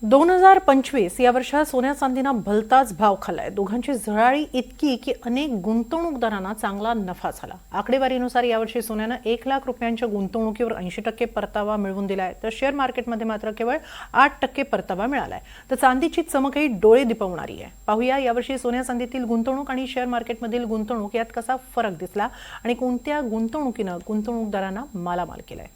2025 या वर्षात सोन्या चांदीना भलताच भाव खाल्लाय। दोघांची झळाळी इतकी की अनेक गुंतवणूकदारांना चांगला नफा झाला। आकडेवारीनुसार यावर्षी सोन्यानं 1 लाख रुपयांच्या गुंतवणुकीवर 80% परतावा मिळवून दिलाय, तर शेअर मार्केटमध्ये मात्र केवळ 8% परतावा मिळालाय। तर चांदीची चमकही डोळे दिपवणारी आहे। पाहूया यावर्षी सोन्या चांदीतील गुंतवणूक आणि शेअर मार्केटमधील गुंतवणूक यात कसा फरक दिसला आणि कोणत्या गुंतवणुकीनं गुंतवणूकदारांना मालामाल केलाय।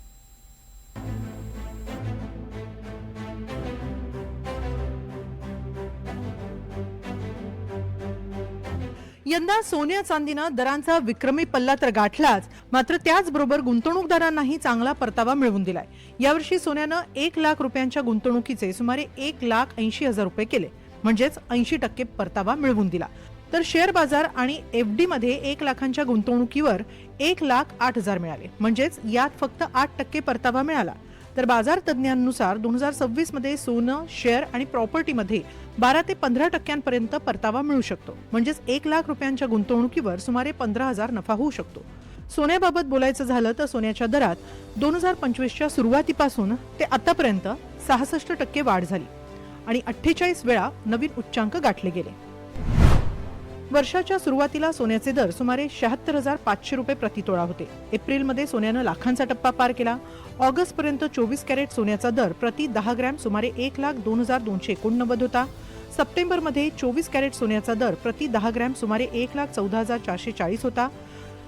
यंदा सोन्या चांदीनं दरांचा विक्रमी पल्ला तर गाठलाच, मात्र त्याचबरोबर गुंतवणूकदारांनाही चांगला परतावा मिळवून दिलाय। यावर्षी सोन्यानं 1 लाख रुपयांच्या गुंतवणुकीचे सुमारे 1,80,000 रुपये केले, म्हणजेच 80% परतावा मिळवून दिला। तर शेअर बाजार आणि एफडी मध्ये 1 लाखांच्या गुंतवणुकीवर 1,08,000 मिळाले, म्हणजेच यात फक्त 8% परतावा मिळाला। तर बाजार तज्ञांनुसार 2026 मध्ये सोनं, शेअर आणि प्रॉपर्टीमध्ये 12 ते 15% परतावा मिळू शकतो, म्हणजेच 1 लाख रुपयांच्या गुंतवणुकीवर सुमारे 15,000 नफा होऊ शकतो। सोन्याबाबत बोलायचं झालं तर सोन्याच्या दरात 2025च्या सुरुवातीपासून ते आतापर्यंत 66% वाढ झाली आणि 48 वेळा नवीन उच्चांक गाठले गेले। वर्षाच्या सुरुवातीला सोन्याचे दर सुमारे 76,500 रुपये प्रतितोळा होते। एप्रिलमध्ये सोन्यानं लाखांचा टप्पा पार केला। ऑगस्ट पर्यंत 24 कॅरेट सोन्याचा दर प्रति 10 ग्रॅम सुमारे 1,02,289 होता। सप्टेंबरमध्ये 24 कॅरेट सोन्याचा दर प्रति 10 ग्रॅम सुमारे 1,14,440 होता।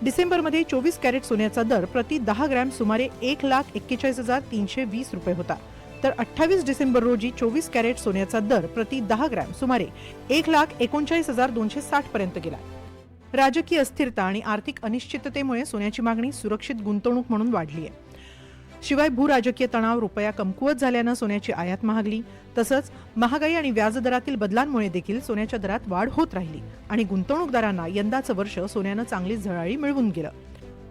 डिसेंबरमध्ये 24 कॅरेट सोन्याचा दर प्रति 10 ग्रॅम सुमारे 1,41,320 रुपये होता। तर 28 डिसेंबर रोजी 24 कॅरेट सोन्याचा दर प्रति 10 ग्रॅम सुमारे 1,39,260 पर्यंत गेला। राजकीय अस्थिरता आणि आर्थिक अनिश्चिततेमुळे सोन्याची मागणी सुरक्षित गुंतवणूक म्हणून वाढली आहे। शिवाय भूराजकीय तणाव, रुपया कमकुवत झाल्यानं सोन्याची आयात महागली, तसंच महागाई आणि व्याजदरातील बदलांमुळे देखील सोन्याच्या दरात वाढ होत राहिली आणि गुंतवणूकदारांना यंदाचं वर्ष सोन्यानं चांगली झळाळी मिळवून गेलं।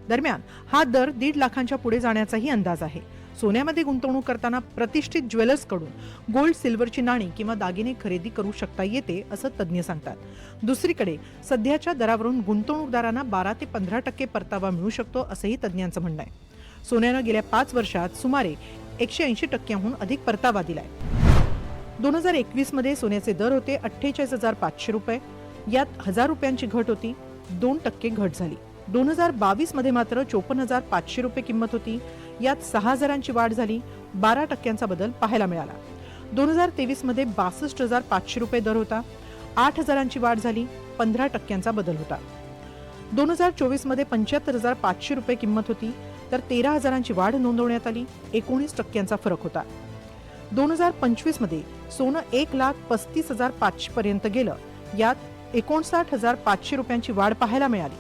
दरम्यान हा दर 1.5 लाखांच्या पुढे जाण्याचाही अंदाज आहे। सोन्यामध्ये गुंतवणूक करताना प्रतिष्ठित ज्वेलर्सकडून गोल्ड, सिल्वरची नाणी किंवा दागिने खरेदी करू शकता येते, असं तज्ज्ञ सांगतात। दुसरीकडे सध्याच्या दरावरून गुंतवणूकदारांना 12 ते 15% परतावा मिळू शकतो, असंही तज्ज्ञांचं म्हणणं आहे। सोन्यानं गेल्या 5 वर्षात सुमारे 180%हून अधिक परतावा दिलाय। 2021 मध्ये सोन्याचे दर होते 48,500 रुपये, यात 1,000 रुपयांची घट होती, 2% घट झाली। 2022 मध्ये मात्र 54,500 रुपये किंमत होती, यात 6,000ची वाढ झाली, 12%चा बदल पाहायला मिळाला। 2023 मध्ये 62,500 रुपये दर होता, 8,000ची वाढ झाली, 15%चा बदल होता। 2024 मध्ये 75,500 रुपये किंमत होती, तर 13,000ची वाढ नोंदवण्यात आली, 19%चा फरक होता। 2025 मध्ये सोनं 1,35,500 पर्यंत गेलं, यात 59,500 रुपयांची वाढ पाहायला मिळाली,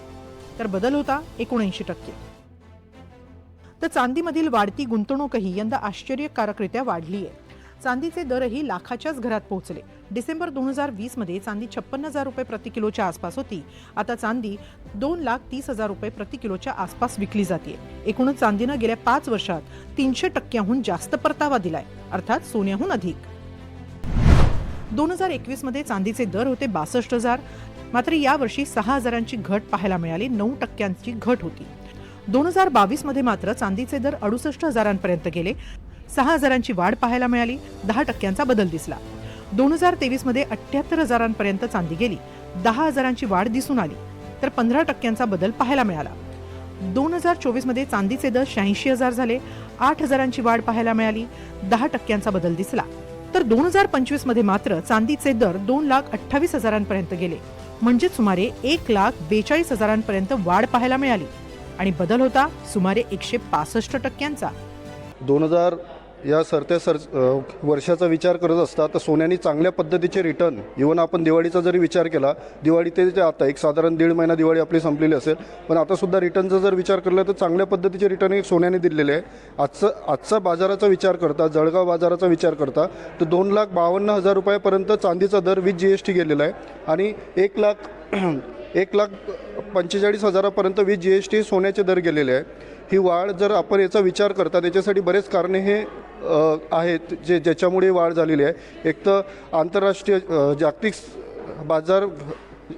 तर बदल होता 79%। तर चांदीमधील वाढती गुंतवणूकही यंदा आश्चर्यकारकरित्या वाढली आहे। चांदीचे दरही लाखाच्याच घरात पोहोचले। डिसेंबर 2020 मध्ये चांदी 56,000 रुपये प्रति किलोच्या आसपास होती, आता चांदी 2,30,000 रुपये प्रति किलोच्या आसपास विकली जाते। एकूणच चांदीनं गेल्या 5 वर्षात 300%हून जास्त परतावा दिलाय, अर्थात सोन्याहून अधिक। 2021 मध्ये चांदीचे दर होते 62,000, मात्र यावर्षी 6,000ची घट पाहायला मिळाली, 9%ची घट होती। 2022 मध्ये मात्र चांदीचे दर 68,000पर्यंत गेले, 6,000ची वाढ पाहायला मिळाली, 10%चा बदल दिसला। 2023 मध्ये 78,000पर्यंत चांदी गेली, 10,000ची वाढ दिसून आली, तर 15%चा बदल पाहायला मिळाला। 2024 मध्ये चांदीचे दर 86,000 झाले, 8,000ची वाढ पाहायला मिळाली, 10%चा बदल दिसला। तर 2025 मध्ये मात्र चांदीचे दर 2,28,000पर्यंत गेले, म्हणजे सुमारे 1,42,000पर्यंत वाढ पाहायला मिळाली आणि बदल होता सुमारे 165%चा। 2000 या वर्षाचा विचार करत असता तर सोन्याने चांगल्या पद्धतीचे रिटर्न, इव्हन आपण दिवाळीचा जरी विचार केला, दिवाळी ते आता एक साधारण 1.5 महिना दिवाळी आपली संपलेली असेल, पण आता सुद्धा रिटर्नचा जर विचार केला तर चांगल्या पद्धतीचे रिटर्न सोन्याने दिलेले आहे। आजचा बाजाराचा विचार करता, जळगाव बाजाराचा विचार करता तर 2,52,000 रुपयापर्यंत चांदीचा दर विथ GST गेलेला आहे आणि 1,45,000पर्यंत विथ GST सोन्याचे दर गेलेले आहे। ही वाढ जर आपण याचा विचार करता, त्याच्यासाठी बरेच कारणे हे आहेत ज्याच्यामुळे वाढ झालेली आहे। एक तर आंतरराष्ट्रीय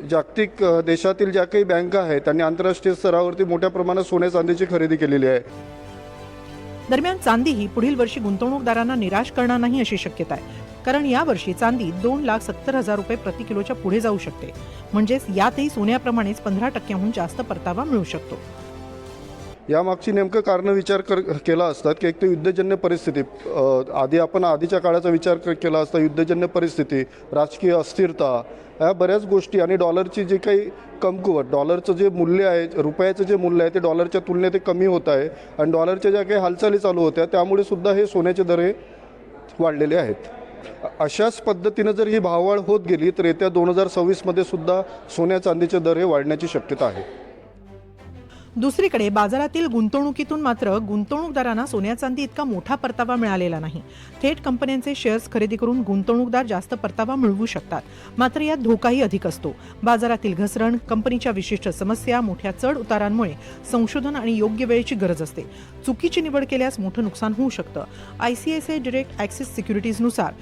जागतिक देशातील ज्या काही बँका आहेत त्यांनी आंतरराष्ट्रीय स्तरावरती मोठ्या प्रमाणात सोन्या चांदीची खरेदी केलेली आहे। दरम्यान चांदी ही पुढील वर्षी गुंतवणूकदारांना निराश करणार नाही अशी शक्यता आहे, कारण यावर्षी चांदी 2,70,000 रुपये प्रति किलोच्या पुढे जाऊ शकते. म्हणजेच यातही सोन्याप्रमाणेच 15% जास्त परतावा मिळू शकतो. यामागची नेमकं कारण विचार केला असतात की एक तर युद्धजन्य परिस्थिती, आपण आधीच्या काळाचा विचार केला असता युद्धजन्य परिस्थिती, राजकीय अस्थिरता, ह्या बऱ्याच गोष्टी आणि डॉलरची जी काही कमकुवत, डॉलरचं जे मूल्य आहे, रुपयाचं जे मूल्य आहे ते डॉलरच्या तुलनेत ते कमी होत आहे आणि डॉलरच्या ज्या काही हालचाली चालू होत्या त्यामुळे सुद्धा हे सोन्याचे दर हे वाढलेले आहेत. अशाच पद्धतीनं जर ही भाववाढ होत गेली तर येत्या 2026मध्ये सुद्धा सोन्या चांदीचे दर हे वाढण्याची शक्यता आहे. दुसरीकडे बाजारातील गुंतवणुकीतून मात्र गुंतवणूकदारांना सोन्या चांदी इतका मोठा परतावा मिळालेला नाही. थेट कंपन्यांचे शेअर्स खरेदी करून गुंतवणूकदार जास्त परतावा मिळवू शकतात. मात्र यात धोकाही अधिक असतो. बाजारातील घसरण, कंपनीच्या विशिष्ट समस्या, मोठ्या चढ उतारांमुळे संशोधन आणि योग्य वेळेची गरज असते. चुकीची निवड केल्यास मोठं नुकसान होऊ शकतं. ICICI डायरेक्ट ॲक्सिस सिक्युरिटीजनुसार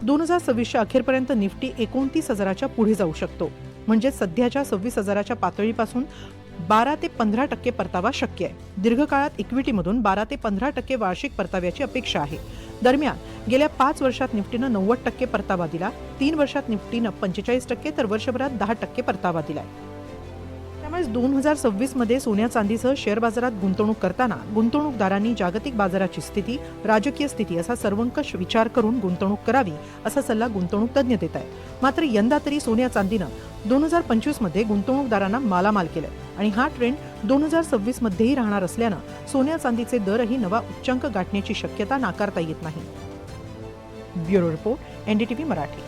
2026च्या अखेरपर्यंत निफ्टी 29,000च्या पुढे जाऊ शकतो. म्हणजे सध्याच्या 26,000च्या पातळीपासून 12 ते 15% परतावा शक्य आहे. दीर्घकाळात इक्विटीमधून 12 ते 15% वार्षिक परताव्याची अपेक्षा आहे. दरम्यान गेल्या 5 वर्षात निफ्टीनं 90% परतावा दिला, 3 वर्षात निफ्टीनं 45% तर वर्षभरात 10% परतावा दिलाय. त्यामुळे 2026मध्ये सोन्या चांदीसह शेअर बाजारात गुंतवणूक करताना गुंतवणूकदारांनी जागतिक बाजाराची स्थिती, राजकीय स्थिती असा सर्वंकष विचार करून गुंतवणूक करावी असा सल्ला गुंतवणूक तज्ज्ञ देत आहेत. मात्र यंदा तरी सोन्या चांदीनं 2025मध्ये गुंतवणूकदारांना मालामाल केलंय आणि हा ट्रेंड 2026मध्येही राहणार असल्यानं सोन्या चांदीचे दरही नवा उच्चांक गाठण्याची शक्यता नाकारता येत नाही. Bureau report, NDTV Marathi.